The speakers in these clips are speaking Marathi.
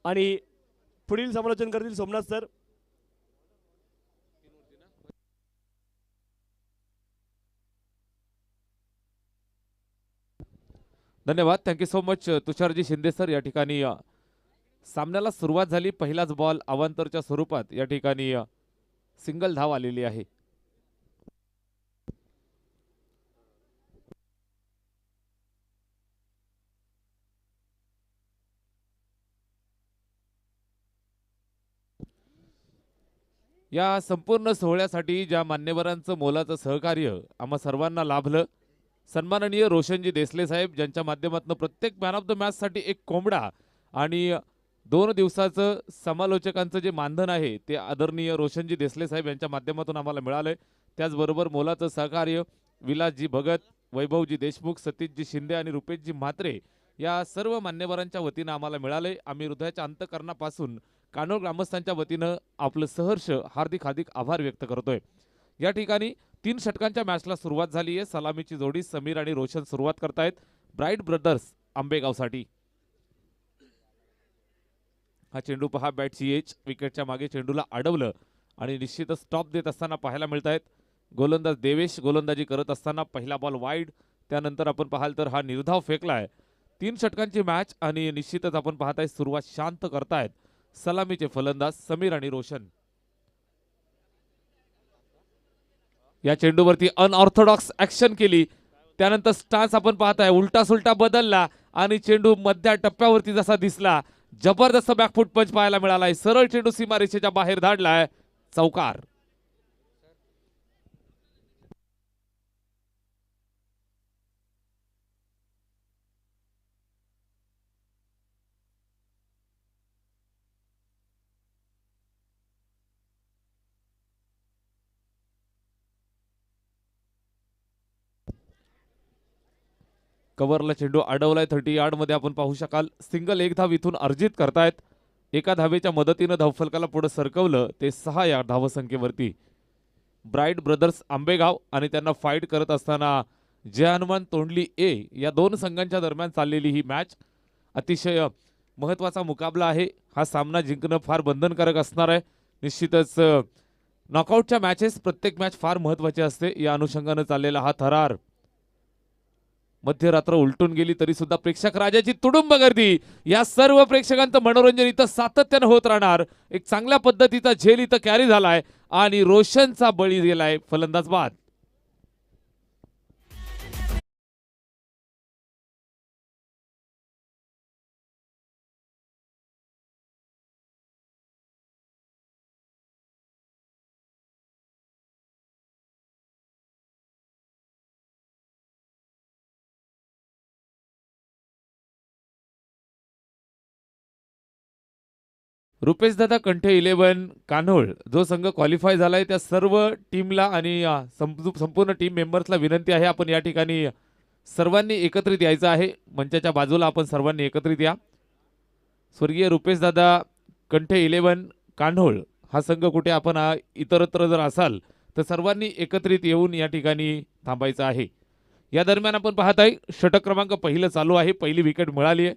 आणि पुढील समालोचन करतील सोमनाथ सर. धन्यवाद. थँक्यू सो मच तुषारजी शिंदे सर. या ठिकाणी सामन्याला सुरुवात झाली. पहिलाच बॉल अवांतरच्या स्वरूपात या ठिकाणी सिंगल धाव आलेली आहे. या संपूर्ण सोहळ्यासाठी ज्या मान्यवरांचं मोलाचं सहकार्य आम्हा सर्वांना लाभलं, सन्माननीय रोशनजी देसले साहेब, ज्यांच्या माध्यमातून प्रत्येक मॅन ऑफ द मॅच साठी एक कोंबडा आणि 2 दिवसाचं समालोचकांचं जे मानधन आहे ते आदरणीय रोशनजी देसले साहेब यांच्या माध्यमातून आम्हाला मिळालंय. त्याचबरोबर मोलाचं सहकार्य विलासजी भगत, वैभवजी देशमुख, सतीशजी शिंदे आणि रुपेशजी म्हात्रे या सर्व मान्यवरांच्या वतीनं आम्हाला मिळाले. आम्ही हृदयाच्या अंतकरणापासून कानोड ग्रामस्थांच्या वतीनं आपलं सहर्ष हार्दिक हार्दिक आभार व्यक्त करतोय. या ठिकाणी 3 षटकांच्या मॅचला सुरुवात झाली आहे. सलामीची जोडी समीर आणि रोशन सुरुवात करतायत ब्राईट ब्रदर्स आंबेगावसाठी. हा चेंडू पहा, बॅटची एज विकेटच्या मागे चेंडूला अडवलं आणि निश्चितच स्टॉप देत असताना पाहायला मिळत आहेत. गोलंदाज देवेश गोलंदाजी करत असताना पहिला बॉल वाईड. त्यानंतर आपण पाहाल तर हा निर्धाव फेकलाय. 3 षटकांची मॅच आणि निश्चितच आपण पाहताय सुरुवात शांत करतायत सलामीचे फलंदाज समीर आणि रोशन. या चेंडूवरती अनऑर्थोडॉक्स ऍक्शन केली. त्यानंतर स्टान्स आपण पाहताय उलटा सुलटा बदलला आणि चेंडू मध्या टप्प्यावरती जसा दिसला, जबरदस्त बॅकफुट पंच पाहायला मिळालाय. सरळ चेंडू सीमारेषेच्या बाहेर धाडलाय, चौकार. कव्हरला चेंडू अडवलाय. 30 यार्ड मध्ये आपण पाहू शकाल. सिंगल एक धाव इथून अर्जित करतायत. एका धावेच्या मदतीनं धावफलकाला पुढे सरकवलं ते 6 या धावसंख्येवरती. ब्राईट ब्रदर्स आंबेगाव आणि त्यांना फाईट करत असताना जय हनुमान तोंडली ए या 2 संघांच्या दरम्यान चाललेली ही मॅच अतिशय महत्वाचा मुकाबला आहे. हा सामना जिंकणं फार बंधनकारक असणार आहे. निश्चितच नॉकआउटच्या मॅचेस प्रत्येक मॅच फार महत्वाची असते. या अनुषंगाने चाललेला हा थरार मध्यरात्र उलटून गेली तरी सुद्धा प्रेक्षक राजाची तुडुंब गर्दी. या सर्व प्रेक्षकांचं मनोरंजन इथं सातत्यानं होत राहणार. एक चांगल्या पद्धतीचा झेल इथं कॅरी झालाय आणि रोशनचा बळी गेलाय फलंदाज बाद. रुपेश दादा कंठे 11 कान्होळ जो संघ क्वालिफाय झालाय त्या सर्व टीमला आणि संपूर्ण टीम मेंबर्सला विनंती आहे, आपण या ठिकाणी सर्वांनी एकत्रित यायचं आहे. मंचाच्या बाजूला आपण सर्वांनी एकत्रित या. स्वर्गीय रुपेश दादा कंठे 11 कान्होळ हा संघ कुठे आपण इतरत्र जर असाल तर सर्वांनी एकत्रित येऊन या ठिकाणी थांबायचं आहे. या दरम्यान आपण पाहत आहे षटक क्रमांक पहिलं चालू आहे. पहिली विकेट मिळाली आहे.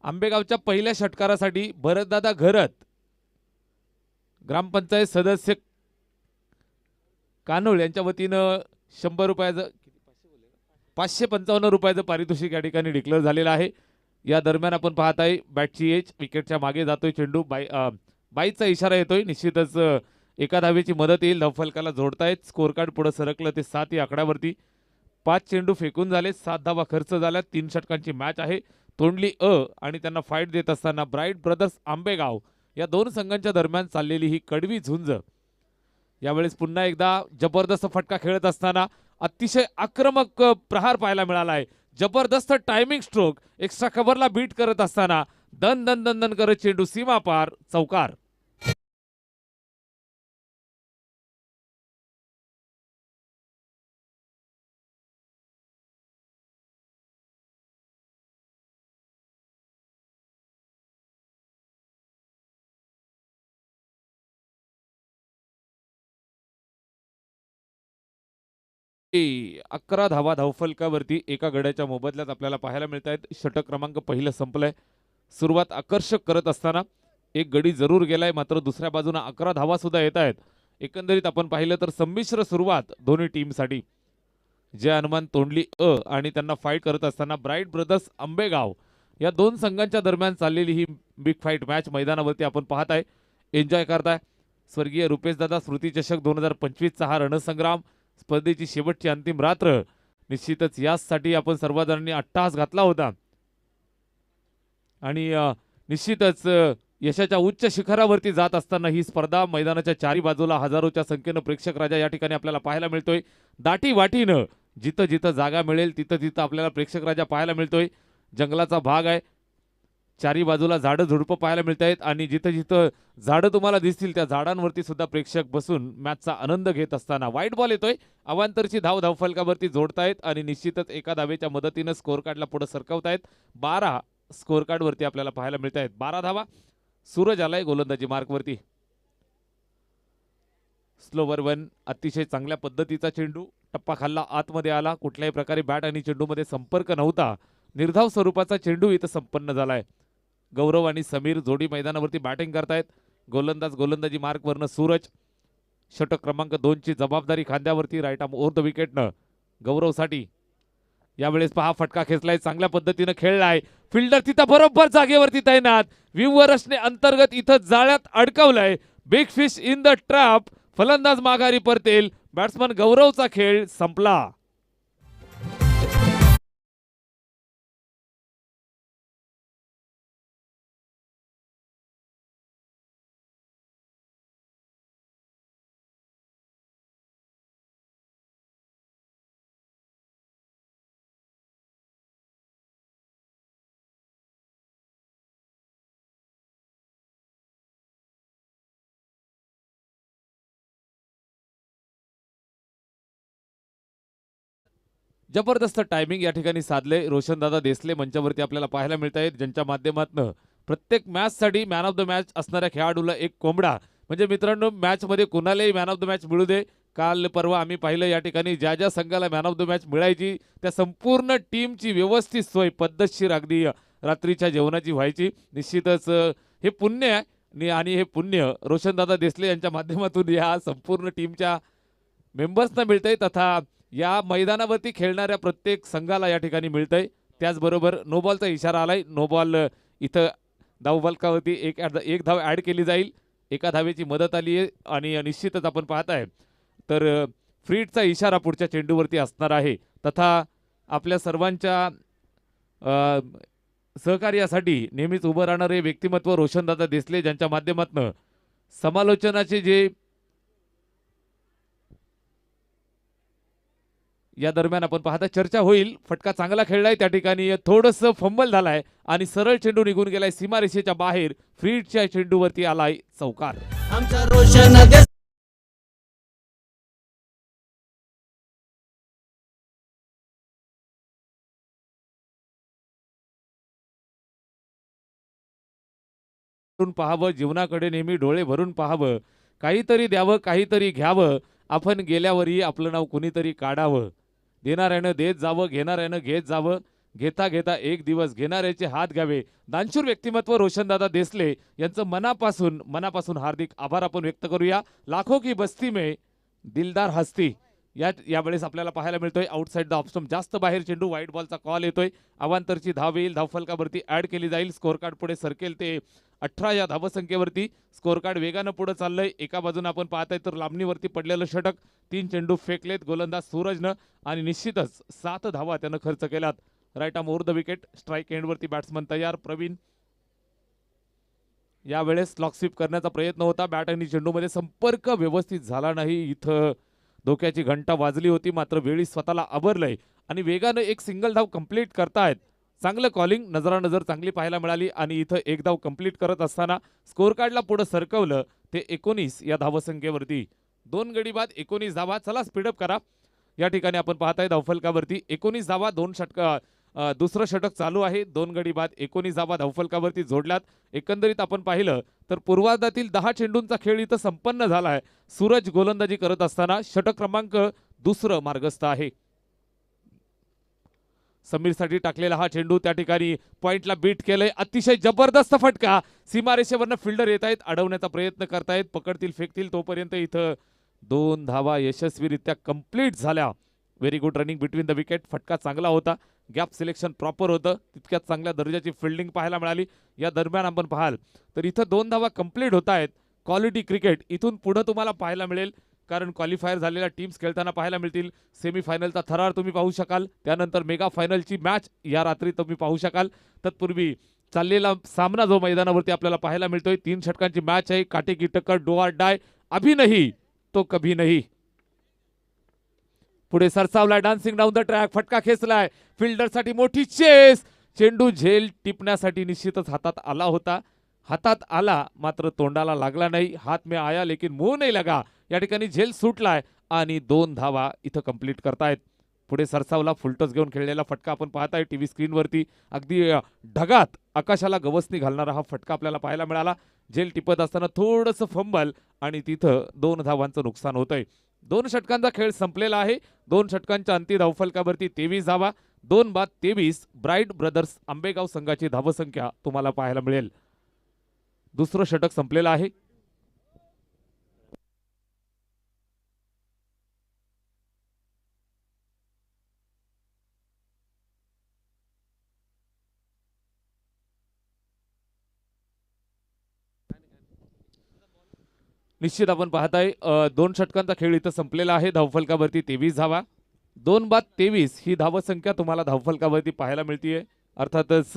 आंबेगावच्या पहिल्या षटकारासाठी भरतदादा घरत, ग्रामपंचायत सदस्य कानोळ यांच्या वतीनं 100 रुपयाचं 555 रुपयाचं पारितोषिक या ठिकाणी डिक्लेअर झालेलं आहे. या दरम्यान आपण पाहत आहे बॅटची एज विकेटच्या मागे जातोय चेंडू. बाईचा इशारा येतोय. निश्चितच एका धावेची मदत येईल. धावफलकाला जोडतायत. स्कोर कार्ड पुढे सरकलं ते 7 या आकड्यावरती. 5 चेंडू फेकून झाले, 7 धावा खर्च झाल्या. 3 षटकांची मॅच आहे. तोंडली आणि त्यांना फाईट देत असताना ब्राईट ब्रदर्स आंबेगाव या 2 संघांच्या दरम्यान चाललेली ही कडवी झुंज यावेळेस पुन्हा एकदा जबरदस्त फटका खेळत असताना अतिशय आक्रमक प्रहार पाहायला मिळाला आहे. जबरदस्त टायमिंग स्ट्रोक एक्स्ट्रा कव्हरला बीट करत असताना दन दन दन दन करत चेंडू सीमा पार, चौकार. 11 धावा धावफलकावरती एका गड्याच्या मोबदल्यात आपल्याला पाहायला मिळत आहेत. षटक क्रमांक पहिलं संपलंय. सुरुवात आकर्षक करत असताना एक गडी जरूर गेलाय, मात्र दुसऱ्या बाजूने 11 धावा सुद्धा येत आहेत. एकंदरीत आपण पाहिलं तर संमिश्र सुरुवात दोन्ही टीमसाठी. जय हनुमान तोंडली आणि त्यांना फाईट करत असताना ब्राईट ब्रदर्स आंबेगाव या दोन संघांच्या दरम्यान चाललेली ही बिग फाईट मॅच मैदानावरती आपण पाहत आहे, एन्जॉय करताय. स्वर्गीय रुपेश दादा स्मृती चषक 2025चा हा रणसंग्राम, स्पर्धेची शेवटची अंतिम रात्र. निश्चितच यासाठी आपण सर्वजणांनी अट्टहास घातला होता आणि निश्चितच यशाच्या उच्च शिखरावरती जात असताना ही स्पर्धा मैदानाच्या चारी बाजूला हजारोच्या संख्येनं प्रेक्षक राजा या ठिकाणी आपल्याला पाहायला मिळतोय. दाटी वाटीनं जिथं जिथं जागा मिळेल तिथं तिथं आपल्याला प्रेक्षक राजा पाहायला मिळतोय. जंगलाचा भाग आहे, चारी बाजूला झाडं झुडपं पाहायला मिळत आहेत आणि जिथं जिथं झाडं तुम्हाला दिसतील त्या झाडांवरती सुद्धा प्रेक्षक बसून मॅचचा आनंद घेत असताना वाईट बॉल येतोय. अवांतरची धाव धावफलकावरती जोडतायत आणि निश्चितच एका धावेच्या मदतीनं स्कोअर कार्डला पुढे सरकवतायत. 12 स्कोअर कार्ड वरती आपल्याला पाहायला मिळत आहेत. 12 धावा. सूरज आलाय गोलंदाजी मार्कवरती. स्लोवर वन, अतिशय चांगल्या पद्धतीचा चेंडू टप्पा खाल्ला, आतमध्ये आला. कुठल्याही प्रकारे बॅट आणि चेंडूमध्ये संपर्क नव्हता. निर्धाव स्वरूपाचा चेंडू इथं संपन्न झालाय. गौरव आणि समीर जोडी मैदानावरती बॅटिंग करतायत. गोलंदाज गोलंदाजी मार्कवरनं सूरज. षटक क्रमांक 2 ची जबाबदारी खांद्यावरती राईट आर्म ओव्हर द विकेटनं गौरवसाठी. यावेळेस पहा फटका खेचलाय, चांगल्या पद्धतीनं खेळलाय. फिल्डर तिथं बरोबर जागेवरती तैनात. विवरसने अंतर्गत इथं जाळ्यात अडकवलाय. Big fish in the trap. फलंदाज माघारी परतेल. बॅट्समन गौरवचा खेळ संपला. जबरदस्त टायमिंग या ठिकाणी साधले. रोशनदादा देसले मंचावरती आपल्याला पाहायला मिळत आहेत, ज्यांच्या माध्यमातून प्रत्येक मॅचसाठी मॅन ऑफ द मॅच असणाऱ्या खेळाडूला एक कोंबडा. म्हणजे मित्रांनो, मॅचमध्ये कुणालाही मॅन ऑफ द मॅच मिळू दे. काल परवा आम्ही पाहिलं या ठिकाणी ज्या ज्या संघाला मॅन ऑफ द मॅच मिळायची त्या संपूर्ण टीमची व्यवस्थित सोय पद्धतशीर अगदी रात्रीच्या जेवणाची व्हायची. निश्चितच हे पुण्य आहे आणि हे पुण्य रोशनदादा देसले यांच्या माध्यमातून या संपूर्ण टीमच्या मेंबर्सना मिळतंय, तथा या मैदानावरती खेळणाऱ्या प्रत्येक संघाला या ठिकाणी मिळतंय. त्याचबरोबर नो बॉलचा इशारा आलाय. नो बॉल इथं धावफलकावरती एक धाव ॲड केली जाईल. एका धावेची मदत आली आहे आणि निश्चितच आपण पाहताय तर फ्रीडचा इशारा पुढच्या चेंडूवरती असणार आहे. तथा आपल्या सर्वांच्या सहकार्यासाठी नेहमीच उभं राहणारे व्यक्तिमत्व रोशनदादा देसले, ज्यांच्या माध्यमातून समालोचनाचे जे या दरम्यान आपण पाहता चर्चा होईल. फटका चांगला खेळलाय, त्या ठिकाणी थोडंसं फंबल झालाय आणि सरळ चेंडू निघून गेलाय सीमारेषेच्या बाहेर. फ्रीडच्या चेंडूवरती आलाय चौकार. आमचा रोशन पाहावं, जीवनाकडे नेहमी डोळे भरून पाहावं. काहीतरी द्यावं, काहीतरी घ्यावं. आपण गेल्यावरही आपलं नाव कुणीतरी काढावं. देणाऱ्यानं देत जावं, घेणाऱ्यानं घेत जावं. घेता घेता एक दिवस घेणाऱ्याचे हात घ्यावे. दानशूर व्यक्तिमत्व रोशनदादा देसले यांचं मनापासून हार्दिक आभार आपण व्यक्त करूया. लाखो की बस्ती में दिलदार हस्ती यावेळेस आपल्याला पाहायला मिळतोय. आउटसाइड द ऑफ जास्त बाहेर चेंडू, व्हाईट बॉलचा कॉल येतोय. अवांतरची धाव येईल, धावफलकावरती ऍड केली जाईल. स्कोअर कार्ड पुढे सरकेल ते 18 या धावसंख्येवरती. स्कोअर कार्ड वेगानं पुढे चाललंय. एका बाजूने आपण पाहताय तर लांबणीवरती पडलेलं षटक. 3 चेंडू फेकलेत गोलंदाज सूरजनं आणि निश्चितच 7 धावा त्यानं खर्च केल्यात. Right arm over the wicket. Strike एंडवरती बॅट्समन तयार. प्रवीण यावेळेस लॉक स्वीप करण्याचा प्रयत्न होता. बॅट आणि चेंडूमध्ये संपर्क व्यवस्थित झाला नाही. इथं धोक्याची घंटा वाजली होती, मात्र वेळी स्वतःला आवरलंय आणि वेगानं एक सिंगल धाव कंप्लीट करतायत. चांगलं कॉलिंग, नजरानजर चांगली पाहायला मिळाली आणि इथं एक धाव कंप्लीट करत असताना स्कोअर कार्डला पुढे सरकवलं ते 19 या धावसंख्येवरती. 2 गडी बाद 19 धावा. चला स्पीडअप करा. या ठिकाणी आपण पाहताय धावफलकावरती 19 धावा. 2 षटक दुसरं षटक चालू आहे. 2 गडी बाद 19 धावा धावफलकावरती जोडल्यात. एकंदरीत आपण पाहिलं तर पूर्वार्धातील 10 चेंडूंचा खेळ इथं संपन्न झालाय. सूरज गोलंदाजी करत असताना षटक क्रमांक दुसरं मार्गस्थ आहे. समीरसाठी टाकलेला हा चेंडू त्या ठिकाणी पॉइंटला बीट केलंय. अतिशय जबरदस्त फटका. सीमारेषेवरनं फिल्डर येत आहेत, अडवण्याचा प्रयत्न करतायत, पकडतील फेकतील तोपर्यंत इथं 2 धावा यशस्वीरित्या कंप्लीट झाल्या. Very good running between the wicket. फटका चांगला होता, गॅप सिलेक्शन प्रॉपर होतं, तितक्यात चांगल्या दर्जाची फिल्डिंग पाहायला मिळाली. या दरम्यान आपण पाहाल तर इथं 2 धावा कंप्लीट होत आहेत. क्वालिटी क्रिकेट इथून पुढे तुम्हाला पाहायला मिळेल, कारण क्वालिफायर झालेल्या टीम्स खेळताना पाहायला मिळतील. सेमीफायनलचा थरार तुम्ही पाहू शकाल, त्यानंतर मेगा फायनलची मॅच या रात्री तुम्ही पाहू शकाल. तत्पूर्वी चाललेला सामना जो मैदानावरती आपल्याला पाहायला मिळतोय, 3 षटकांची मॅच आहे. काटे की टक्कर, डो ऑर डाय, अभी नहीं तो कभी नहीं. पुढे सरसावलाय, डान्सिंग डाऊन द ट्रॅक, फटका खेचलाय, फिल्डरसाठी मोठी चेस. चेंडू झेल टिपण्यासाठी निश्चितच हातात आला होता. हातात आला मात्र तोंडाला लागला नाही. हात में आया लेकिन मुंह नहीं लगा. या ठिकाणी झेल सुटलाय आणि 2 धावा इथं कंप्लीट करतायत. पुढे सरसावला, फुलटॉस घेऊन खेळलेला फटका आपण पाहताय टीव्ही स्क्रीनवरती. अगदी ढगात आकाशाला गवसणी घालणारा हा फटका आपल्याला पाहायला मिळाला. झेल टिपत असताना थोडंसं फंबल आणि तिथं 2 धावांचं नुकसान होतंय. 2 षटकांचा खेळ संपलेला आहे. 2 षटकांच्या अंती धावफलकावरती 23 धावा, 2 बाद 23. ब्राईट ब्रदर्स आंबेगाव संघाची धावसंख्या तुम्हाला पाहायला मिळेल. दुसरं षटक संपलेलं आहे. निश्चित आपण पाहताय 2 षटकांचा खेळ इथं संपलेला आहे. धावफलकावरती 23 धावा, 2 बाद 23 ही धावसंख्या तुम्हाला धावफलकावरती पाहायला मिळतीये. अर्थातच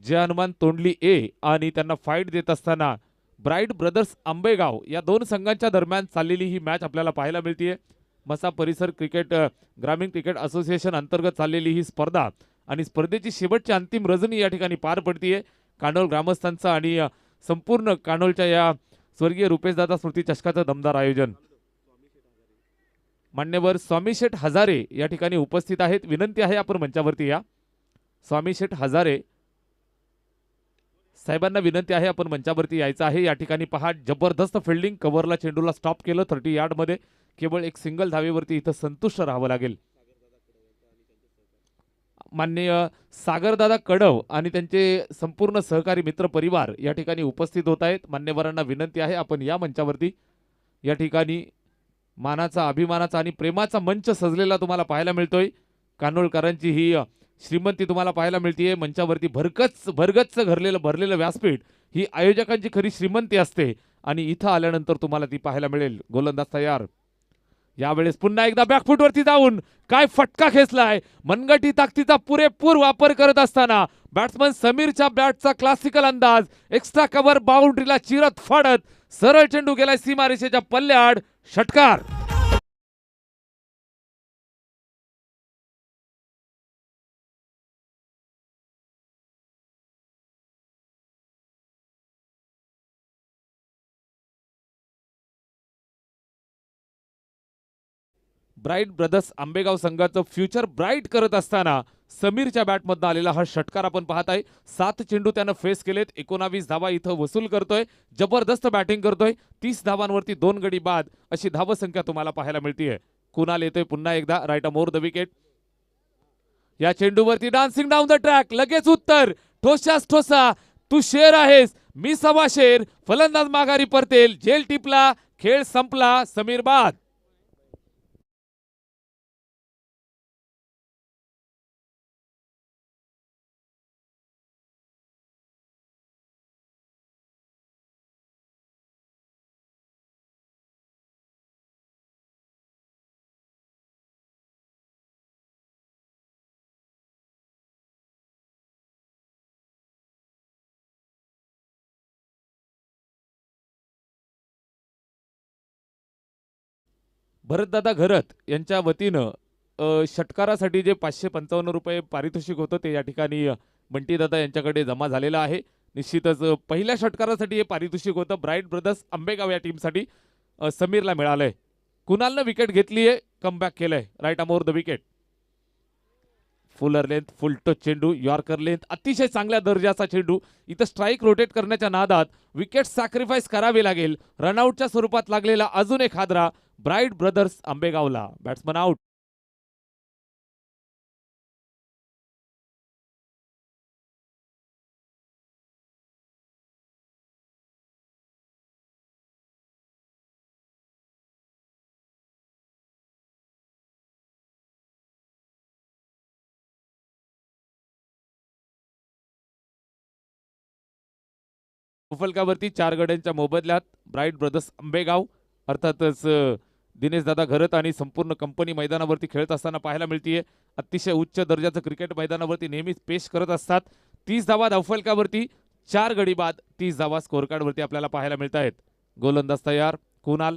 जय हनुमान तोंडली ए आणि त्यांना फाईट देत असताना ब्राईट ब्रदर्स आंबेगाव या 2 संघांच्या दरम्यान चाललेली ही मॅच आपल्याला पाहायला मिळतीये. मसा परिसर क्रिकेट ग्रामीण क्रिकेट असोसिएशन अंतर्गत चाललेली ही स्पर्धा आणि स्पर्धेची शेवटची अंतिम रजनी या ठिकाणी पार पडतीये. कानोल ग्रामस्थांचं आणि संपूर्ण कानोलच्या या स्वर्गीय रुपेशदादा स्मृती चषकाचं दमदार आयोजन. मान्यवर स्वामी शेठ हजारे या ठिकाणी उपस्थित आहेत. विनंती आहे आपण मंचावरती या. स्वामी शेठ हजारे साहेबांना विनंती आहे आपण मंचावरती यायचं आहे. या ठिकाणी पहा, जबरदस्त फिल्डिंग, कव्हरला चेंडूला स्टॉप केलं 30 यार्ड मध्ये. केवळ एक सिंगल धावेवरती इथं संतुष्ट राहावं लागेल. माननीय सागरदादा कडव आणि त्यांचे संपूर्ण सहकारी मित्र परिवार या ठिकाणी उपस्थित होत आहेत. मान्यवरांना विनंती आहे आपण या मंचावरती. या ठिकाणी मानाचा, अभिमानाचा आणि प्रेमाचा मंच सजलेला तुम्हाला पाहायला मिळतोय. कानोळकरांची ही श्रीमंती तुम्हाला पाहायला मिळतीये. मंचावरती भरगच्च भरलेलं व्यासपीठ ही आयोजकांची खरी श्रीमंती असते आणि इथं आल्यानंतर तुम्हाला ती पाहायला मिळेल. गोलंदाज तयार. यावेळेस पुन्हा एकदा बॅकफुटवरती जाऊन काय फटका खेचलाय. मनगटी ताकदीचा पुरेपूर वापर करत असताना बॅट्समन समीरच्या बॅटचा क्लासिकल अंदाज, एक्स्ट्रा कव्हर बाउंड्रीला चिरत फाडत सरळ चेंडू गेलाय सीमारेषेच्या पल्ल्याआड. षटकार. ब्राईट ब्रदर्स आंबेगाव संघाचं फ्युचर ब्राईट करत असताना समीरच्या बॅटमधनं आलेला हा षटकार आपण पाहताय. 7 चेंडू त्यानं फेस केलेत, 19 धावा इथं वसूल करतोय. जबरदस्त बॅटिंग करतोय. 30 धावांवरती 2 गडी बाद अशी धावसंख्या तुम्हाला पाहायला मिळतीये. कुणाल येतोय पुन्हा एकदा राईट मोर द विकेट. या चेंडूवरती डान्सिंग डाऊन द ट्रॅक, लगेच उत्तर. ठोसास ठोसा, तू शेर आहेस, मी सवा शेर. फलंदाज माघारी परतेल. झेल टिपला, खेळ संपला. समीर बाद. भरतदादा घरत यांच्या वतीनं षटकारासाठी जे 555 रुपये पारितोषिक होतं ते या ठिकाणी बंटीदादा यांच्याकडे जमा झालेलं आहे. निश्चितच पहिल्या षटकारासाठी हे पारितोषिक होतं ब्राईट ब्रदर्स आंबेगाव या टीमसाठी समीरला मिळालंय. कुणालनं विकेट घेतलीये, कमबॅक केलंय. Right more the wicket. Fuller length, full touch चेंडू, यॉर्कर लेंथ, अतिशय चांगल्या दर्जाचा चेंडू. इथं स्ट्राईक रोटेट करण्याच्या नादात विकेट सॅक्रिफाईस करावी लागेल. रनआउटच्या स्वरूपात लागलेला अजून एक हादरा ब्राईट ब्रदर्स आंबेगावला. Batsman out. फलकावरती 4 गड्यांच्या मोबदल्यात ब्राईट ब्रदर्स आंबेगाव अर्थातच दिनेश दादा घरत आणि संपूर्ण कंपनी मैदानावरती खेळत असताना पाहायला मिळतीये. अतिशय उच्च दर्जाचं क्रिकेट मैदानावरती नेहमीच पेश करत असतात. 30 धावा धावफलकावरती, 4 गडी बाद, 30 धावा स्कोर कार्ड वरती आपल्याला पाहायला मिळत आहेत. गोलंदाज तयार, कुणाल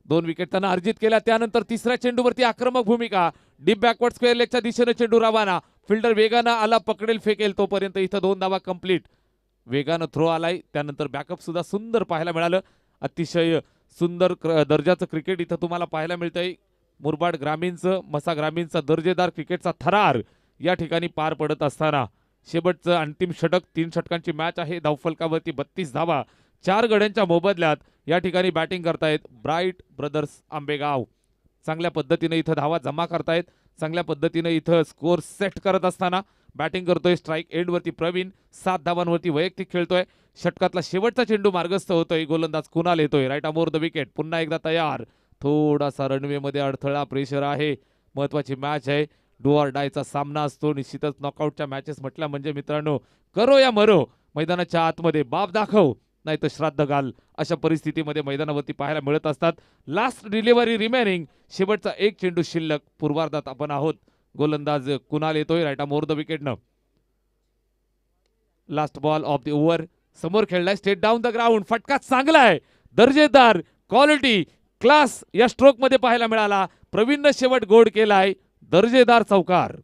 2 विकेट त्यांना अर्जित केल्या. त्यानंतर तिसऱ्या चेंडूवरती आक्रमक भूमिका, डीप बॅकवर्ड स्क्वेअर लेगच्या दिशेने चेंडू रवाना. फिल्डर वेगानं आला, पकडेल फेकेल तोपर्यंत इथं 2 धावा कंप्लीट. वेगानं थ्रो आलाय, त्यानंतर बॅकअप सुद्धा सुंदर पाहायला मिळालं. अतिशय सुंदर दर्जाचं क्रिकेट इथं तुम्हाला पाहायला मिळतंय. मुरबाड ग्रामीणचं, मसा ग्रामीणचा दर्जेदार क्रिकेटचा थरार या ठिकाणी पार पडत असताना शेवटचं अंतिम षटक, 3 षटकांची मॅच आहे. धावफलकावरती 32 धावा, 4 गड्यांच्या मोबदल्यात या ठिकाणी बॅटिंग करतायत ब्राईट ब्रदर्स आंबेगाव. चांगल्या पद्धतीने इथं धावा जमा करतायत, चांगल्या पद्धतीने इथं स्कोर सेट करत असताना बॅटिंग करतोय स्ट्राईक एंडवरती प्रवीण. 7 धावांवरती वैयक्तिक खेळतोय. षटकातला शेवटचा चेंडू मार्गस्थ होतोय. गोलंदाज कुणाल येतोय, राईट अमोर द विकेट. पुन्हा एकदा तयार. थोडासा रनवे मध्ये अडथळा, प्रेशर आहे. महत्वाची मॅच आहे, डू ऑर डायचा सामना असतो. निश्चितच नॉकआउटच्या मॅचेस म्हटल्या म्हणजे मित्रांनो करो या मरो, मैदानाच्या आतमध्ये बाप दाखव नाही तर श्राद्ध घाल, अशा परिस्थितीमध्ये मैदानावरती पाहायला मिळत असतात. लास्ट डिलिव्हरी रिमेनिंग, शेवटचा एक चेंडू शिल्लक. पूर्वार्धात आपण आहोत. गोलंदाज कुणाल येतोय, राईट मोर द विकेटनं. Last ball of the over. समोर खेळलाय, स्टेट डाऊन द ग्राउंड. फटका चांगला आहे, दर्जेदार, क्वालिटी, क्लास या स्ट्रोक मध्ये पाहायला मिळाला. प्रवीणनं शेवट गोड केलाय, दर्जेदार चौकार.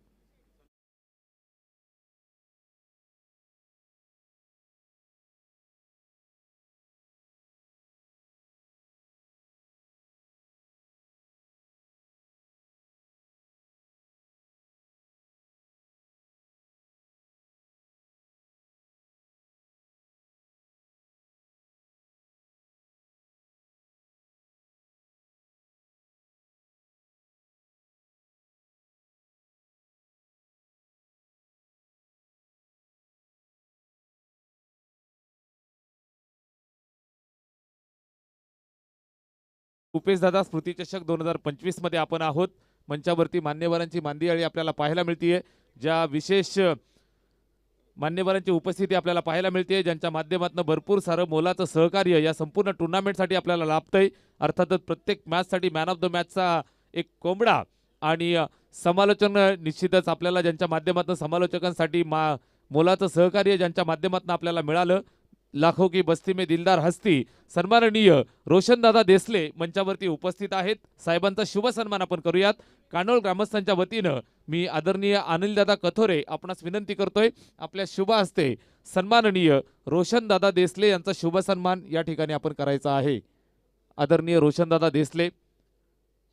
उपेश दादा स्मृती चषक 2025 मध्ये आपण आहोत. मंचावरती मान्यवरांची मांदियाळी आपल्याला पाहायला मिळतीये. ज्या विशेष मान्यवरांची उपस्थिती आपल्याला पाहायला मिळते, ज्यांच्या माध्यमातून भरपूर सारं मोलाचं सहकार्य या संपूर्ण टुर्नामेंटसाठी आपल्याला लाभतंय. अर्थातच प्रत्येक मॅचसाठी मॅन ऑफ द मॅचचा एक कोंबडा आणि समालोचन निश्चितच आपल्याला ज्यांच्या माध्यमातून समालोचकांसाठी मोलाचं सहकार्य ज्यांच्या माध्यमातून आपल्याला मिळालं. लाखो की बस्ती में दिलदार हस्ती सन्माननीय रोशनदादा देसले मंचावरती उपस्थित आहेत. साहेबांचा शुभ सन्मान आपण करूयात. कानोल ग्रामस्थांच्या वतीनं मी आदरणीय अनिलदादा कथोरे आपणास विनंती करतोय, आपल्या शुभ हस्ते सन्माननीय रोशनदादा देसले यांचा शुभ सन्मान या ठिकाणी आपण करायचा आहे. आदरणीय रोशनदादा देसले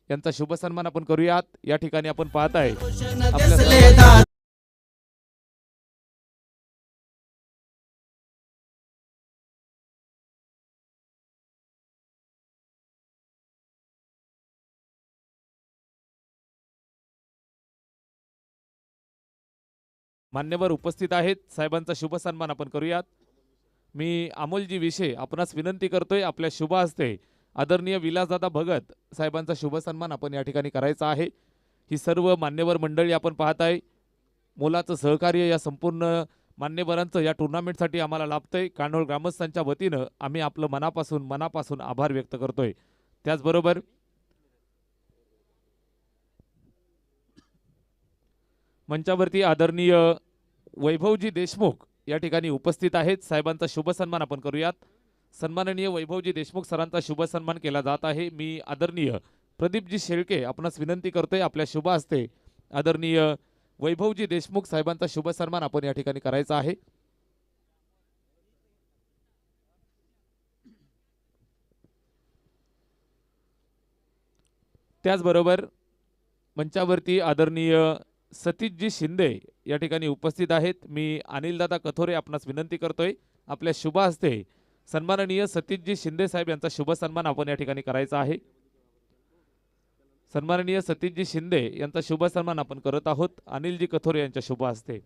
यांचा शुभ सन्मान आपण करूयात. या ठिकाणी आपण पाहताय आपल्या मान्यवर उपस्थित आहेत. साहेबांचा शुभ सन्मान आपण करूयात. मी अमोलजी विषय आपणास विनंती करतोय, आपल्या शुभ हस्ते आदरणीय विलासदादा भगत साहेबांचा शुभ सन्मान आपण या ठिकाणी करायचा आहे. ही सर्व मान्यवर मंडळी आपण पाहताय. मोलाचं सहकार्य या संपूर्ण मान्यवरांचं या टुर्नामेंटसाठी आम्हाला लाभतंय. कानोळ ग्रामस्थांच्या वतीनं आम्ही आपलं मनापासून आभार व्यक्त करतोय. त्याचबरोबर मंचावरती आदरणीय वैभवजी देशमुख या ठिकाणी उपस्थित आहेत. साहेबांचा शुभ सन्मान आपण करूयात. सन्माननीय वैभवजी देशमुख सरांचा शुभ सन्मान केला जात आहे. मी आदरणीय प्रदीपजी शेळके आपणास विनंती करतोय, आपल्या शुभ हस्ते आदरणीय वैभवजी देशमुख साहेबांचा शुभ सन्मान आपण या ठिकाणी करायचा आहे. त्याचबरोबर मंचावरती आदरणीय सतीशजी शिंदे या ठिकाणी उपस्थित आहेत। मी अनिलदादा कथोरे आपणास विनंती करतोय आपल्या शुभ हस्ते सन्माननीय सतीशजी शिंदे साहेब यांचा शुभ सन्मान आपण या ठिकाणी करायचा आहे। सन्माननीय सतीशजी शिंदे यांचा शुभ सन्मान आपण करत आहोत अनिलजी कथोरे यांच्या शुभ हस्ते।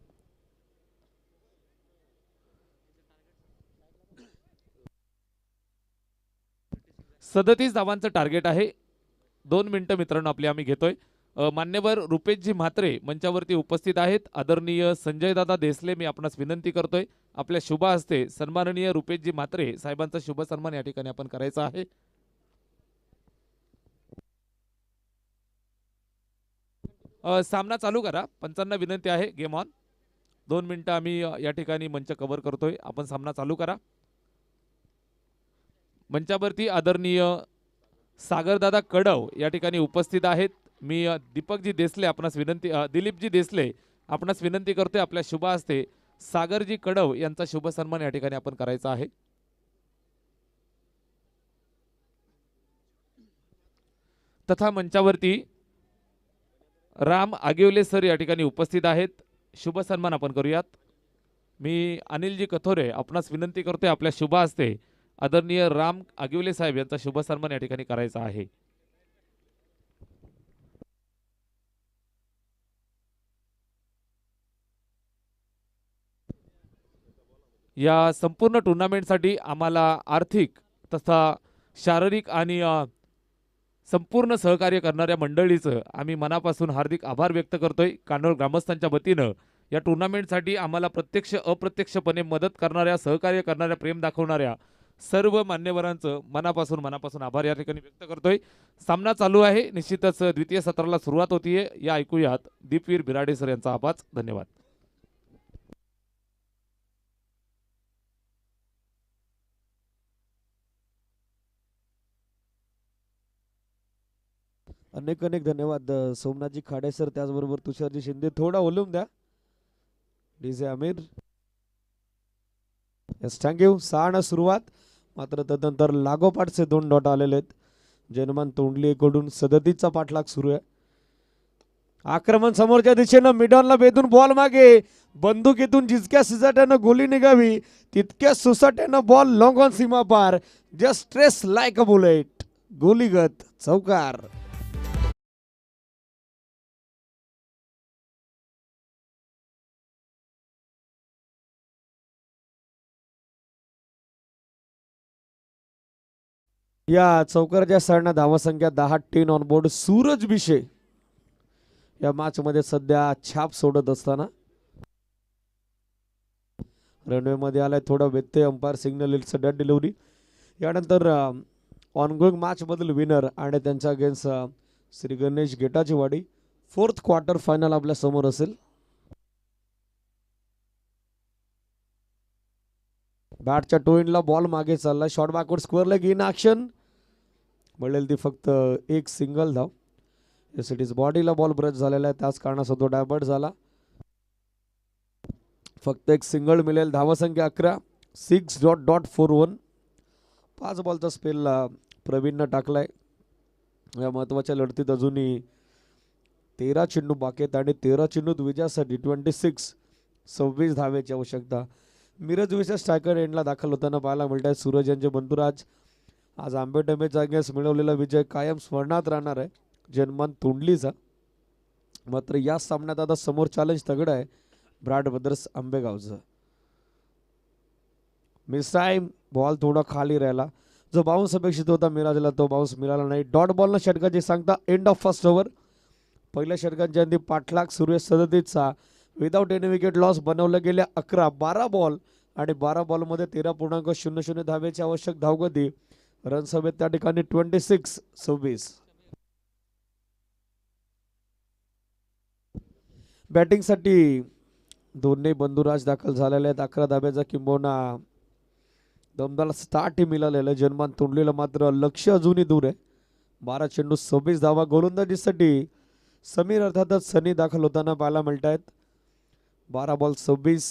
सदतीस धावांचं टार्गेट आहे। 2 मिनिटं मित्रांनो आपली आम्ही घेतोय। मान्यवर रुपेशजी म्हात्रे मंचावरती उपस्थित आहेत। आदरणीय संजय दादा देसले मी आपणास विनंती करतोय आपल्या शुभ हस्ते सन्माननीय रुपेशजी म्हात्रे साहेबांचा शुभ सन्मान या ठिकाणी आपण करायचा आहे। सामना चालू करा। पंचांना विनंती आहे गेम ऑन। 2 मिनिटं आम्ही या ठिकाणी मंच कव्हर करतोय। आपण सामना चालू करा। मंचावरती आदरणीय सागरदादा कडव या ठिकाणी उपस्थित आहेत। मी दीपकजी देसले आपणास विनंती दिलीपजी देसले आपणास विनंती करतोय आपल्या शुभ हस्ते सागरजी कडव यांचा शुभ सन्मान या ठिकाणी आपण करायचा आहे। तथा मंचावरती राम आगिवले सर या ठिकाणी उपस्थित आहेत। शुभ सन्मान आपण करूयात। मी अनिलजी कथोरे आपणास विनंती करतोय आपल्या शुभ हस्ते आदरणीय राम आगिवले साहेब यांचा शुभ सन्मान या ठिकाणी करायचा आहे। या संपूर्ण टुर्नामेंटसाठी आम्हाला आर्थिक तथा शारीरिक आणि संपूर्ण सहकार्य करणाऱ्या मंडळीचं आम्ही मनापासून हार्दिक आभार व्यक्त करतोय। कान्होळ ग्रामस्थांच्या वतीनं या टुर्नामेंटसाठी आम्हाला प्रत्यक्ष अप्रत्यक्षपणे मदत करणाऱ्या सहकार्य करणाऱ्या प्रेम दाखवणाऱ्या सर्व मान्यवरांचं मनापासून आभार या ठिकाणी व्यक्त करतोय। सामना चालू आहे। निश्चितच द्वितीय सत्राला सुरुवात होतीये। या ऐकूयात दीपवीर बिराडे सर यांचा आवाज। धन्यवाद। अनेक अनेक धन्यवाद सोमनाथजी खाडे सर, त्याचबरोबर तुषारजी शिंदे। थोडा वॉल्यूम द्या डीजे आमिर। Yes thank you. 6 सुरुवात, मात्र तदनंतर लागोपाठचे 2 डॉट आलेले आहेत। जनमान तोंडलीकडून 37चा पाठलाग सुरू आहे। आक्रमण समोरच्या दिशेनं मिडॉनला बेधून बॉल मागे, बंदुकीतून जितक्या सुसाट्यानं गोली निघावी तितक्या सुसाट्यानं बॉल लॉंग ऑन सीमा पार, just trace like a bullet, गोलीगत चौकार। या चौकाराच्या साडना धावसंख्या 10 10 ऑन बोर्ड। सूरज बिशे या मॅच मध्ये सध्या छाप सोडत असताना रनवे मध्ये आलाय। थोडा व्यत्यय, umpire signal it's dead delivery. यानंतर ऑनगोइंग मॅच मधील विनर आणि त्यांच्या against Shri Ganesh Getachiwadi 4th quarter final आपल्या समोर असेल। बॅटच्या टोइनला बॉल मागे चालला। Short backward square leg in action, मिळेल ती फक्त एक सिंगल धाव। एस इट इज बॉडीला बॉल ब्रश झालेला आहे, त्याच कारणास्तव तो डायवर्ट झाला। फक्त एक सिंगल मिळेल। धावसंख्या 11, 6.41। 5 बॉलचा स्पेल प्रवीणनं टाकलाय। या महत्वाच्या लढतीत अजूनही 13 चेंडू बाकी आहेत आणि 13 चेंडूत विजयासाठी 26 धावेची आवश्यकता। मिरज विषय स्ट्रायकर एंडला दाखल होताना पाहायला मिळत आहे। सूरज यांचे बंधुराज आज आंबेडमेच्या अगेन्स्ट मिळवलेला विजय कायम स्मरणात राहणार आहे जनमान तोंडलीचा। मात्र या सामन्यात आता समोर चॅलेंज तगड आहे ब्रॅड ब्रदर्स आंबेगावचं। मिस टाइम, बॉल थोडा खाली राहिला। जो बाउन्स अपेक्षित होता मिराजला तो बाउन्स मिळाला नाही। डॉट बॉलनं षटकाची सांगता एंड ऑफ फर्स्ट ओव्हर। पहिल्या षटकांच्या आधी पाठलाग सुरू आहे 37चा। विदाउट एनी विकेट लॉस बनवलं गेल्या 12 बॉल आणि 12 बॉलमध्ये 13.00 धावेची आवश्यक धावगती। रन्स हवेत त्या ठिकाणी 26-26। बॅटिंगसाठी दोन्ही बंधुराज दाखल झालेले आहेत। 11 धाब्याचा किंबहुना दमदार स्टार्ट मिळालेलं आहे। जनमान तोंडलीला मात्र लक्ष अजूनही दूर आहे। 12 चेंडू 26 धावा। गोलंदाजीसाठी समीर अर्थातच सनी दाखल होताना पाहायला मिळत आहेत। 12 बॉल 26।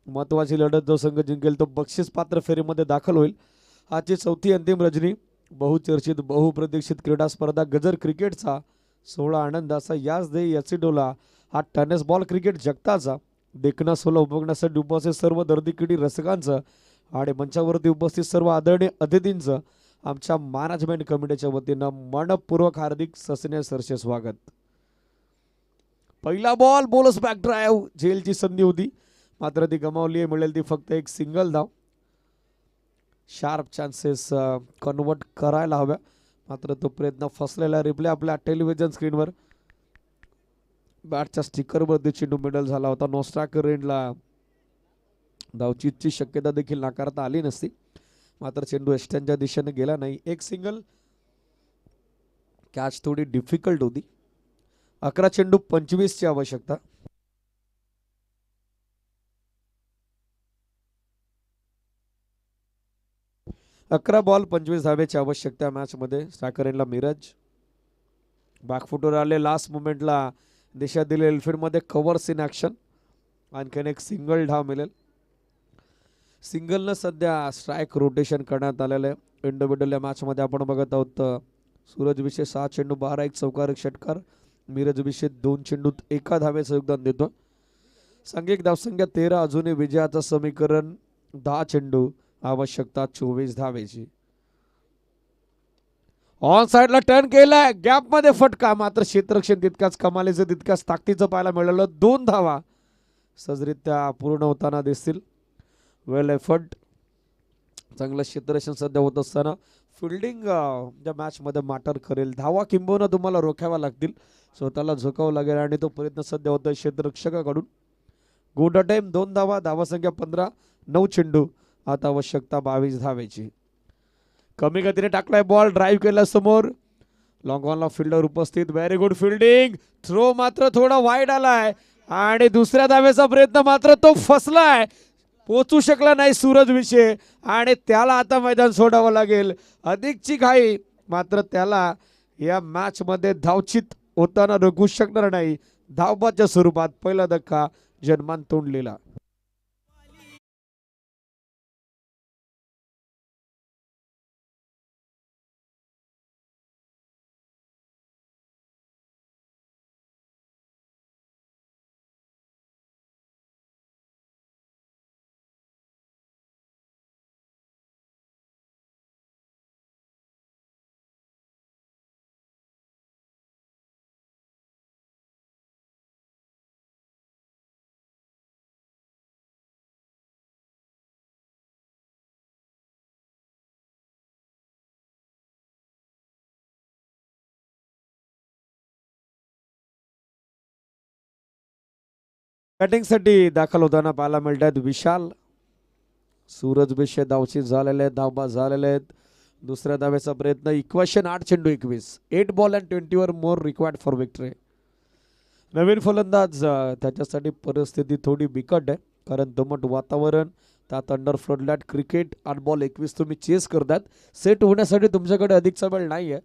महत्वाची लढत जो संघ जिंकेल तो बक्षीस पात्र फेरीमध्ये दाखल होईल। आजची 4थी अंतिम रजनी बहुचर्चित बहुप्रतीक्षित क्रीडा स्पर्धा गजर क्रिकेटचा 16 आनंदाचा याच दे याची डोला हा टेनिस बॉल क्रिकेट जगताचा देखणा सोला उपभोगण्यासाठी उपस्थित सर्व दर्दी रसिकांचं आणि मंचावरती उपस्थित सर्व आदरणीय अतिथींचं आमच्या मॅनेजमेंट कमिटीच्या वतीनं मनपूर्वक हार्दिक सस्ने सरसे स्वागत. पहिला बॉल बोलस बॅक ड्राईव्ह झेलची संधी होती मात्र ती गमावली. मिळेल ती फक्त एक सिंगल धाव. शार्प चान्सेस कन्वर्ट करायला हव्या मात्र तो प्रयत्न फसलेला. रिप्ले आपल्या टेलिव्हिजन स्क्रीनवर. बॅटच्या स्टिकरवरती चेंडू मिडल झाला होता. नो स्ट्रायकर एंडला धावचीची शक्यता देखील नाकारता आली नसती मात्र चेंडू एस्टनच्या दिशेने गेला नाही. एक सिंगल. कॅच थोडी डिफिकल्ट होती. 11 चेंडू 25 ची आवश्यकता. अकरा बॉल 25 धावेची आवश्यकता मॅच मध्ये. स्ट्रायकर एंडला मिरज. बॅकफुटवर आले. लास्ट मुमेंटला दिशा दिली एल्फिल्ड मध्ये. Covers in action. आणखीन एक सिंगल धाव मिळेल. सिंगलनं सध्या स्ट्राईक रोटेशन करण्यात आलेलं आहे. इंडिव्हिज्युअल या मॅच मध्ये आपण बघत आहोत. सूरज विषय 6 चेंडू 12 एक चौकार एक षटकार. मिरज विषय 2 चेंडूत 1 धावेचं योगदान देतो. सांघिक धावसंख्या 13. अजूनही विजयाचं समीकरण 10 चेंडू आवश्यकता 24 धावेची. ऑन साइडला टर्न केलाय. गॅप मध्ये फटका मात्र क्षेत्ररक्षण तितकाच कमालीचं तितकाच ताकदीचं पाहायला मिळालं. 2 धावा सहजरित्या पूर्ण होताना दिसतील. वेल एफर्ट. चांगलं क्षेत्ररक्षण सध्या होत असताना फिल्डिंग ज्या मॅच मध्ये मॅटर करेल. धावा किंबहुना तुम्हाला रोखाव्या लागतील. स्वतःला झोकावं लागेल आणि तो प्रयत्न सध्या होतोय क्षेत्ररक्षकाकडून. गुड टाइम 2 धावा. धावासंख्या 15. 9 चेंडू आता आवश्यकता 22 धावेची. कमी गतीने टाकलाय बॉल. ड्राईव्ह केला समोर. लॉंग ऑनला फिल्डर उपस्थित. Very good fielding. थ्रो मात्र थोडा वाईड आलाय आणि दुसऱ्या धावेचा प्रयत्न मात्र तो फसलाय. पोचू शकला नाही सूरज विषय आणि त्याला आता मैदान सोडावं लागेल. अधिकची घाई मात्र त्याला या मॅच मध्ये धावचित होताना रोखू शकणार नाही. धावबाच्या स्वरूपात पहिला धक्का जन्मान तोंडलेला. बॅटिंगसाठी दाखल होताना पाहायला मिळतात विशाल. सूरज विषय धावची झालेले आहेत. धावबा झालेले आहेत. दुसऱ्या धावेचा प्रयत्न. इक्वेशन 8 चेंडू 21. 8 बॉल अँड 20 वर मोर रिक्वायर्ड फॉर विक्टरी. नवीन फलंदाज त्याच्यासाठी परिस्थिती थोडी बिकट आहे कारण दमट वातावरण त्यात अंडर फ्लडलाइट क्रिकेट. 8 बॉल 21 तुम्ही चेस करतात. सेट होण्यासाठी तुमच्याकडे अधिकचा वेळ नाही आहे.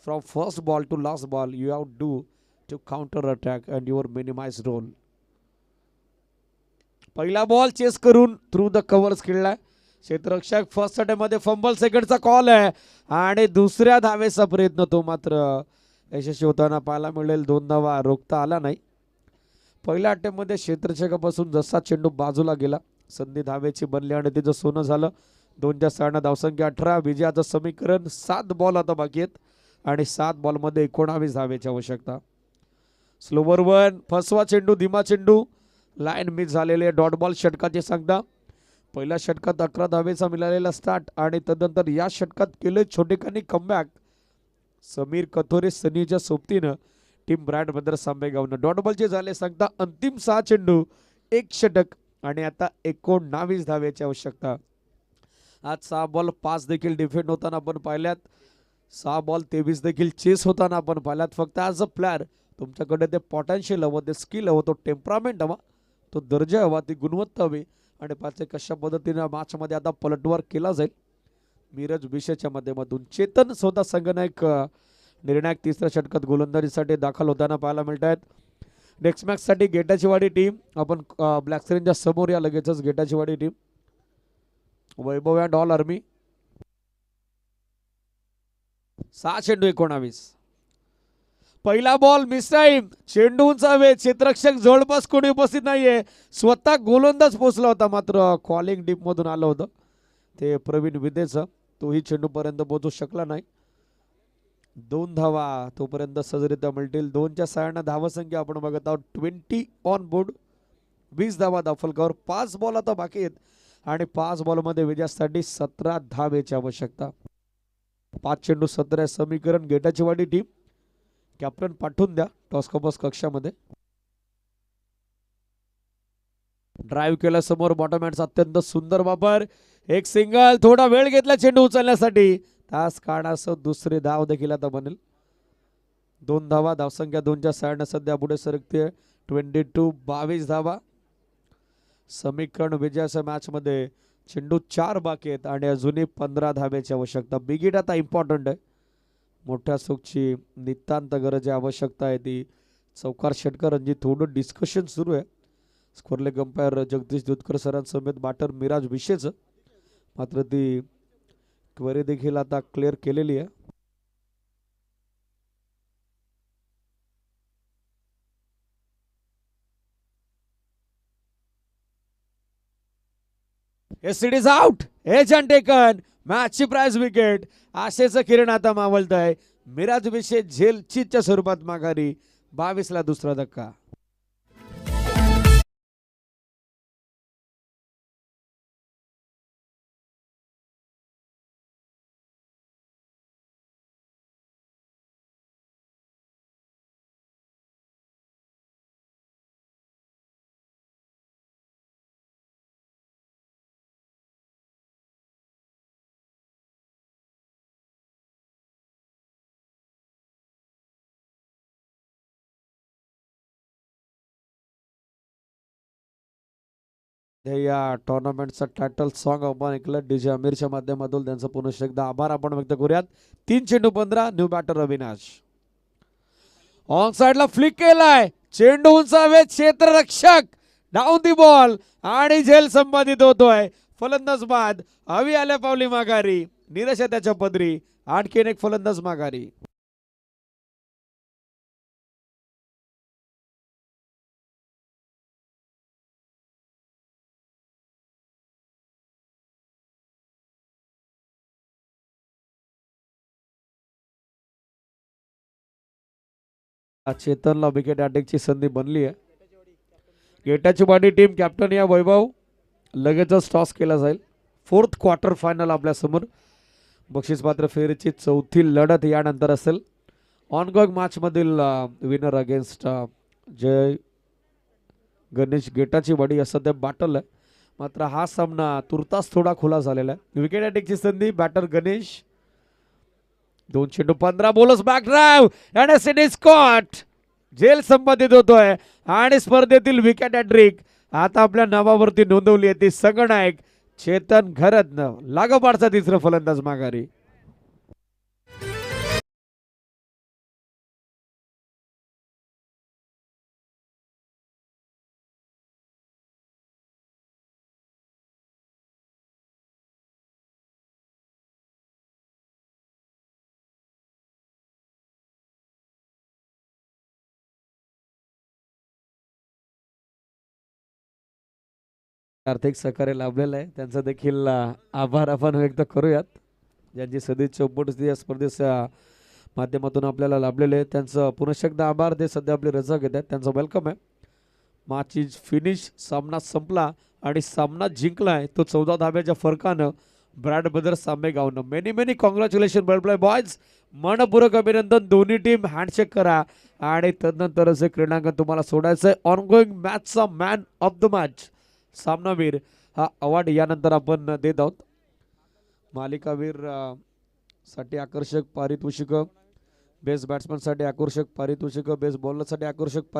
From first ball to last ball you have do to counter attack and your minimize role. पहिला बॉल चेस करून थ्रू द कव्हर्स खेळलाय क्षेत्ररक्षक. फर्स्ट अटेम्प्ट मध्ये फंबल. सेकंडचा कॉल आहे आणि दुसऱ्या धावेचा प्रयत्न तो मात्र यशस्वी होताना पाहायला मिळेल. 2 धावा रोखता आला नाही. पहिल्या अटेम्प्ट मध्ये क्षेत्ररक्षकापासून जसा चेंडू बाजूला गेला संधी धावेची बनली आणि तिचं सोनं झालं. 2च्या 6 धावसंख्या 18. विजयाचं समीकरण 7 बॉल आता बाकी आहेत आणि 7 बॉल मध्ये 19 धावेची आवश्यकता. स्लोवर 1. फसवा चेंडू. धीमा चेंडू. लाईन मिस झालेले. डॉट बॉल षटकाची सांगता. पहिल्या षटकात 11 धावेचा मिळालेला स्टार्ट आणि तदनंतर या षटकात केले छोटेखानी कमबॅक. समीर कथोरे सनीच्या सोबतीनं टीम ब्रँड बंदर सांबेगावनं. डॉट बॉलचे झाले सांगता अंतिम 6 चेंडू 1 षटक आणि आता 19 धावेची आवश्यकता. आज 6 बॉल 5 देखील डिफेंड होताना आपण पाहिल्यात. 6 बॉल 23 देखील चेस होताना आपण पाहिल्यात. फक्त ॲज अ प्लेअर तुमच्याकडे ते पोटेन्शियल हवं, ते स्किल हवं, तो टेम्परामेंट हवा, तो दर्जा हवा, ती गुणवत्ता हवी आणि पाच कशा पद्धतीने मॅचमध्ये आता पलटवार केला जाईल. मिरज विषयाच्या माध्यमातून चेतन स्वतः संघनायक निर्णायक तिसऱ्या षटकात गोलंदाजीसाठी दाखल होताना पाहायला मिळत आहेत. नेक्स्ट मॅच साठी गेटाचीवाडी टीम आपण ब्लॅक स्क्रीनच्या समोर या लगेचच Getachiwadi team Vaibhav and all army. 6 चेंडू 19. पहिला बॉल मिस टाइम, चेंडू उंचावे, क्षेत्ररक्षक जवळपास कोणी उपस्थित नाहीये, स्वतः गोलंदाज पोहोचला होता, मात्र कॉलिंग डीप मधून आलं होतं ते प्रवीण विदेचं, तोही चेंडू पर्यंत पोहोचू शकला नाही. 2 धावा तोपर्यंत सहजरित्या मिळतील. 2च्या सहाय्याने धावसंख्या आपण बघत आहोत 20 ऑन बोर्ड, 20 धावा धावफलकावर. 5 बॉल आता बाकी आहेत आणि 5 बॉलमध्ये विजयासाठी 17 धावेची आवश्यकता. 5 चेंडू 17 समीकरण. गेटाची वाडी टीम कॅप्टन पाठवून द्या टॉस्कोपस कक्षामध्ये. ड्राईव्ह केला समोर, बॉटम हँडचा अत्यंत सुंदर वापर, एक सिंगल. थोडा वेळ घेतला चेंडू उचलण्यासाठी, तास काढासह दुसरी धाव देखील आता बनेल. 2 धावा धावसंख्या 2च्या सहाय्याने सध्या पुढे सरकते. 22 धावा समीकरण. विजयाच्या मॅच मध्ये चेंडू 4 बाकी आहेत आणि अजूनही 15 धावेची आवश्यकता. बिगिट आता इम्पॉर्टंट आहे, मोठ्या चूकची नितांत गरज आहे, आवश्यकता आहे ती. चौकार षटकार रणजित थोडं डिस्कशन सुरू आहे. स्कोरले अंपायर जगदीश दुधकर सरांसमेत बॅटर मिराज विशेष, मात्र ती क्वेरी देखील आता क्लिअर केलेली आहे. It is out. Edge taken. मॅचची प्राइज विकेट. आशेचं किरण आता मावळत आहे. मिराज विशेष झेल चीतच्या स्वरूपात माघारी. 22 ला दुसरा धक्का. या टुर्नामेंटचा टायटल सॉन्ग आपण ऐकलं डीजे आमिरच्या माध्यमातून. त्यांचा पुन्हा एकदा आभार आपण व्यक्त करूयात. 3 चेंडू 15. न्यू बॅटर अविनाश ऑन साइडला फ्लिक केलाय, चेंडू उंचावे, क्षेत्ररक्षक डाऊन दी बॉल आणि झेल संपादित होतोय. फलंदाज बाद. हवी आल्या पावली माघारी. निराशा त्याच्या पदरी. आणखीन एक फलंदाज माघारी. चेतनला विकेट अटॅकची संधी बनली आहे. गेटाची वाडी टीम कॅप्टन या वैभव लगेचच टॉस केला जाईल. 4th क्वार्टर फायनल आपल्या समोर. बक्षीसपात्र फेरीची 4थी लढत यानंतर असेल. ऑनगोइंग मॅच मधील विनर अगेन्स्ट जय गणेश गेटाची वाडी असं ते बॅटल आहे. मात्र हा सामना तुर्तास थोडा खुला झालेला आहे. विकेट अटॅकची संधी बॅटर गणेश. 2 चेंडू 15. बॉलर्स बॅक ड्राइव्ह आणि इट इज कॉट. झेल संपादित होतोय आणि स्पर्धेतील विकेट हॅट्रिक आता आपल्या नावावरती नोंदवली आहे ती संगनायक चेतन घरत्न. लागोपाठचा तिसरा फलंदाज माघारी. आर्थिक सहकार्य लाभलेलं आहे, त्यांचा देखील आभार आपण व्यक्त करूयात. ज्यांची सदिच्छा उपस्थिती या स्पर्धेच्या माध्यमातून आपल्याला लाभलेले आहे त्यांचं पुन्हा एकदा आभार. ते सध्या आपली रजा घेत आहेत, त्यांचं वेलकम आहे. Match is finish. सामना संपला आणि सामना जिंकलाय तो 14 धाब्याच्या फरकानं ब्रॅड ब्रदर्स सामेगावनं. मेनी कॉंग्रॅच्युलेशन बल्ड बॉयज. मनपूर्वक अभिनंदन. दोन्ही टीम हँडशेक करा आणि तदनंतरच हे क्रीडांगण तुम्हाला सोडायचं आहे. ऑनगोइंग मॅचचा मॅन ऑफ द मॅच सामनावीर हा अवॉर्ड यानंतर आपण देत आहोत. मालिकावीर साठी आकर्षक पारितोषिक, बेस्ट बॅट्समन साठी आकर्षक पारितोषिक, बेस्ट बॉलर साठी आकर्षक पारितोषिक.